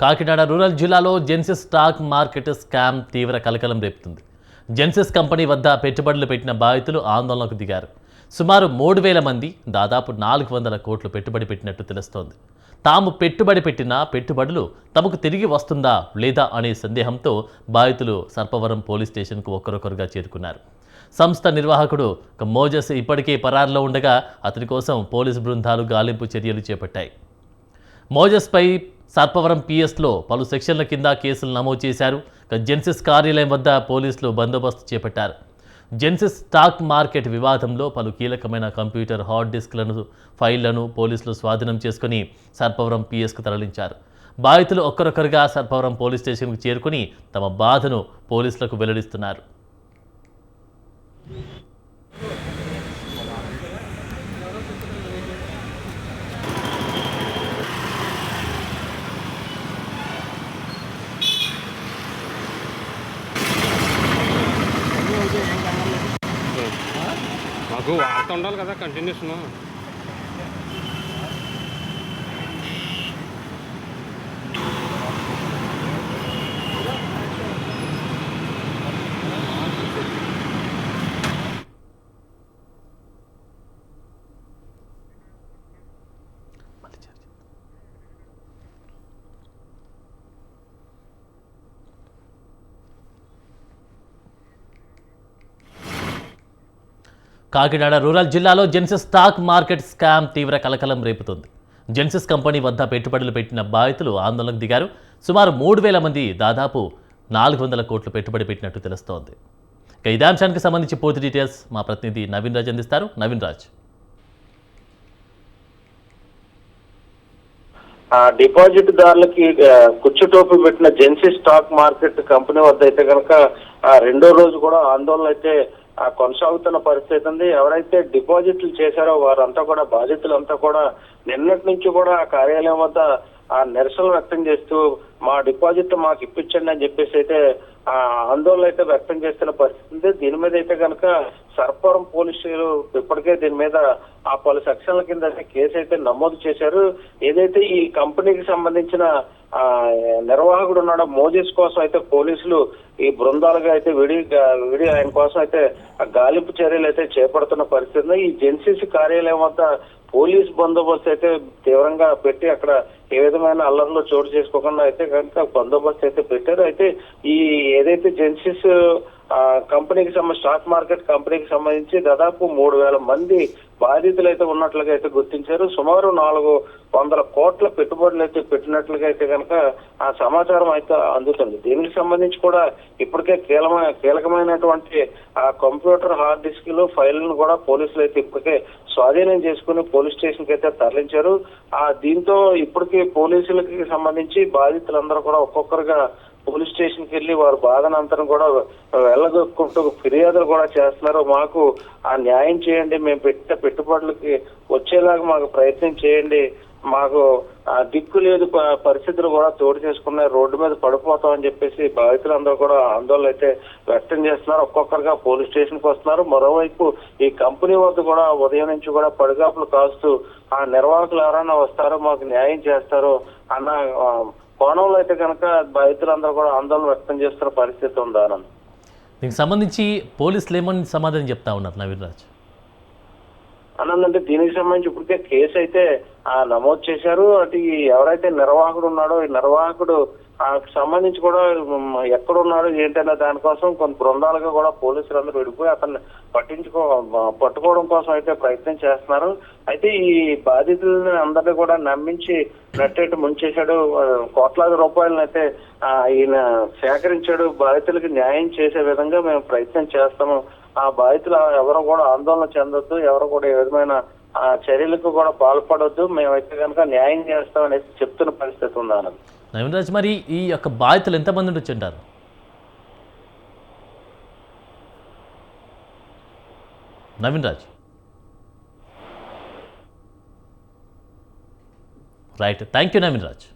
Kakinada rural జిల్లాలో జెన్సిస్ stock market scam తీవ్ర కలకలం రేపుతుంది. జెన్సిస్ కంపెనీ వద్ద పెట్టుబడులు పెట్టిన బాధితులు ఆందోళనకు దిగారు. సుమారు 3,000 మంది దాదాపు 400 కోట్లు పెట్టుబడి పెట్టినట్టు తెలుస్తోంది. తాము పెట్టుబడి పెట్టిన పెట్టుబడులు తమకు తిరిగి వస్తుందా లేదా అనే సందేహంతో బాధితులు సర్పవరం పోలీస్ స్టేషన్కు ఒక్కరొక్కరుగా చేరుకున్నారు. సంస్థ నిర్వాహకుడు మోజస్ ఇప్పటికే పరారులో ఉండగా అతని కోసం పోలీసు బృందాలు గాలింపు చర్యలు చేపట్టాయి. మోజస్పై సర్పవరం పిఎస్లో పలు సెక్షన్ల కింద కేసులు నమోదు చేశారు. జెన్సిస్ కార్యాలయం వద్ద పోలీసులు బందోబస్తు చేపట్టారు. జెన్సిస్ స్టాక్ మార్కెట్ వివాదంలో పలు కీలకమైన కంప్యూటర్ హార్డ్ డిస్క్లను ఫైళ్లను పోలీసులు స్వాధీనం చేసుకుని సర్పవరం పిఎస్కు తరలించారు. బాధితులు ఒక్కరొక్కరుగా సర్పవరం పోలీస్ స్టేషన్కు చేరుకుని తమ బాధను పోలీసులకు వెల్లడిస్తున్నారు. మాకు వార్త ఉండాలి కదా కంటిన్యూషన్. కాకినాడ రూరల్ జిల్లాలో జెన్సిస్ స్టాక్ మార్కెట్ స్కామ్ తీవ్ర కలకలం రేపుతుంది. జెన్సిస్ కంపెనీ వద్ద పెట్టుబడులు పెట్టిన బాధితులు ఆందోళనకు దిగారు. సుమారు 3,000 మంది దాదాపు 400 కోట్లు పెట్టుబడి పెట్టినట్టు తెలుస్తోంది. ఇదే అంశానికి సంబంధించి పూర్తి డీటెయిల్స్ మా ప్రతినిధి నవీన్ రాజ్ అందిస్తారు. నవీన్ రాజ్. డిపాజిట్ దారులకి కుచ్చుటోపి పెట్టిన జెన్సిస్ స్టాక్ మార్కెట్ కంపెనీ వద్ద అయితే కనుక రెండో రోజు కూడా ఆందోళన అయితే కొనసాగుతున్న పరిస్థితి ఉంది. ఎవరైతే డిపాజిట్లు చేశారో వారంతా కూడా బాధితులంతా కూడా నిన్నటి నుంచి కూడా ఆ కార్యాలయం వద్ద నిరసన వ్యక్తం చేస్తూ మా డిపాజిట్ మాకు ఇప్పించండి అని చెప్పేసి అయితే ఆందోళన అయితే వ్యక్తం చేస్తున్న పరిస్థితి ఉంది. దీని మీద అయితే కనుక సర్పవరం పోలీసులు ఇప్పటికే దీని మీద పలు సెక్షన్ల కింద కేసు అయితే నమోదు చేశారు. ఏదైతే ఈ కంపెనీకి సంబంధించిన నిర్వాహకుడు ఉన్నాడో మోజెస్ కోసం అయితే పోలీసులు ఈ బృందాలుగా అయితే విడి ఆయన కోసం అయితే గాలింపు చర్యలు అయితే చేపడుతున్న పరిస్థితి. ఈ జెన్సిసి కార్యాలయం వద్ద పోలీస్ బందోబస్తు అయితే తీవ్రంగా పెట్టి అక్కడ ఏ విధమైన అల్లర్లు చోటు చేసుకోకుండా అయితే కనుక బందోబస్తు అయితే పెట్టారు. అయితే ఈ ఏదైతే జెన్సిస్ కంపెనీకి స్టాక్ మార్కెట్ కంపెనీకి సంబంధించి దాదాపు 3,000 మంది బాధితులు అయితే ఉన్నట్లుగా అయితే గుర్తించారు. సుమారు 400 కోట్ల పెట్టుబడులు అయితే పెట్టినట్లుగా అయితే కనుక ఆ సమాచారం అయితే అందుతుంది. దీనికి సంబంధించి కూడా ఇప్పటికే కీలకమైనటువంటి కంప్యూటర్ హార్డ్ డిస్క్లు ఫైళ్లను కూడా పోలీసులు అయితే ఇప్పటికే స్వాధీనం చేసుకుని పోలీస్ స్టేషన్ కి అయితే తరలించారు. దీంతో ఇప్పటికే పోలీసులకి సంబంధించి బాధితులందరూ కూడా ఒక్కొక్కరుగా పోలీస్ స్టేషన్ కి వెళ్ళి వారు బాధనంతరం కూడా వెళ్ళగొక్కుంటూ ఫిర్యాదులు కూడా చేస్తున్నారు. మాకు న్యాయం చేయండి, మేము పెట్టిన పెట్టుబడులకి వచ్చేలాగా మాకు ప్రయత్నం చేయండి, మాకు దిక్కు లేదు పరిస్థితులు కూడా తోడు చేసుకున్నాయి, రోడ్డు మీద పడిపోతాం అని చెప్పేసి బాధితులందరూ కూడా ఆందోళన అయితే వ్యక్తం చేస్తున్నారు. ఒక్కొక్కరుగా పోలీస్ స్టేషన్ కి వస్తున్నారు. మరోవైపు ఈ కంపెనీ వద్ద కూడా ఉదయం నుంచి కూడా పడిగాపులు కాస్తూ ఆ నిర్వాహకులు ఎవరైనా వస్తారో మాకు న్యాయం చేస్తారో అన్న కోణంలో అయితే కనుక బాధితులందరూ కూడా ఆందోళన వ్యక్తం చేస్తున్న పరిస్థితి ఉంది. ఆనంద్, దీనికి సంబంధించి పోలీసులు ఏమని సమాధానం చెప్తా ఉన్నారు నవీన్ రాజ్? ఆనంద్, అంటే దీనికి సంబంధించి ఇప్పటికే కేసు అయితే నమోదు చేశారు. అటు ఎవరైతే నిర్వాహకుడు ఉన్నాడో ఈ నిర్వాహకుడు సంబంధించి కూడా ఎక్కడున్నాడు ఏంటనే దానికోసం కొన్ని బృందాలుగా కూడా పోలీసులు అందరూ విడిపోయి అతన్ని పట్టుకోవడం కోసం అయితే ప్రయత్నం చేస్తున్నారు. అయితే ఈ బాధితులని అందరినీ కూడా నమ్మించి నట్టేట్టు ముంచేశాడు. కోట్లాది రూపాయలను అయితే ఈయన సేకరించాడు. బాధితులకి న్యాయం చేసే విధంగా మేము ప్రయత్నం చేస్తాము. ఆ బాధితులు ఎవరు కూడా ఆందోళన చెందొద్దు, ఎవరు కూడా ఏ విధమైన చర్యలకు కూడా పాల్పడొద్దు, మేమైతే కనుక న్యాయం చేస్తామనేసి చెప్తున్న పరిస్థితి ఉంది. ఆనంద్, నవీన్ రాజ్, మరి ఈ యొక్క బాధితులు ఎంతమంది ఉండొచ్చు అంటారు? Naveen Raj, right, thank you Naveen Raj.